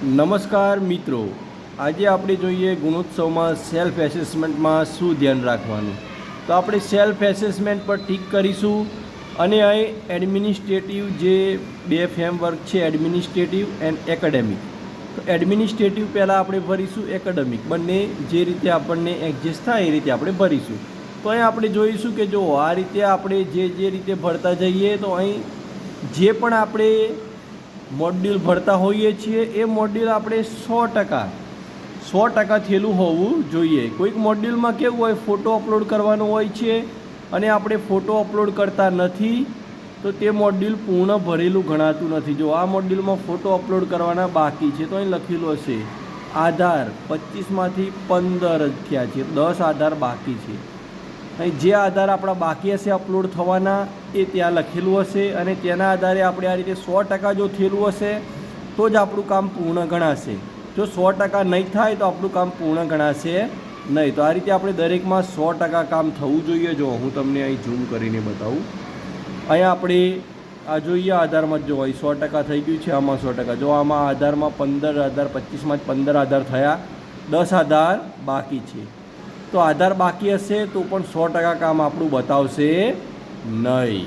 નમસ્કાર મિત્રો, આજે આપણે જોઈએ ગુણોત્સવમાં સેલ્ફ એસેસમેન્ટમાં શું ધ્યાન રાખવાનું. તો આપણે સેલ્ફ એસેસમેન્ટ પર ટિક કરીશું અને અહીં એડમિનિસ્ટ્રેટિવ જે બે ફ્રેમવર્ક છે, એડમિનિસ્ટ્રેટિવ એન્ડ એકેડેમિક. તો એડમિનિસ્ટ્રેટિવ પહેલાં આપણે ભરીશું, એકેડેમિક બંને જે રીતે આપણને એડજસ્ટ થાય એ રીતે આપણે ભરીશું. તો અહીં આપણે જોઈશું કે જો આ રીતે આપણે જે રીતે ભરતા જઈએ તો અહીં જે પણ આપણે મોડ્યુલ ભરતા હોઈએ છીએ એ મોડ્યુલ આપણે 100% થયેલું હોવું જોઈએ. કોઈક મોડ્યુલમાં કેવું હોય, ફોટો અપલોડ કરવાનો હોય છે અને આપણે ફોટો અપલોડ કરતા નથી તો તે મોડ્યુલ પૂર્ણ ભરેલું ગણાતું નથી. જો આ મોડ્યુલમાં ફોટો અપલોડ કરવાના બાકી છે તો અહીં લખેલું હશે આધાર 25માંથી 15 જ થયા છે, 10 આધાર બાકી છે. અહીં જે આધાર આપણા બાકી હશે અપલોડ થવાના એ ત્યાં લખેલું હશે અને તેના આધારે આપણે આ રીતે 100% જો થયેલું હશે તો જ આપણું કામ પૂર્ણ ગણાશે. જો 100% નહીં થાય તો આપણું કામ પૂર્ણ ગણાશે નહીં. તો આ રીતે આપણે દરેકમાં 100% કામ થવું જોઈએ. જો હું તમને અહીં ઝૂમ કરીને બતાવું, અહીંયા આપણે આ જોઈએ આધારમાં જો અહીં 100% થઈ ગયું છે, આમાં 100%. જો આમાં આધારમાં 15 આધાર, 25માં 15 આધાર થયા, 10 આધાર બાકી છે. તો આધાર બાકી હશે તો પણ 100% કામ આપણું બતાવશે નહીં.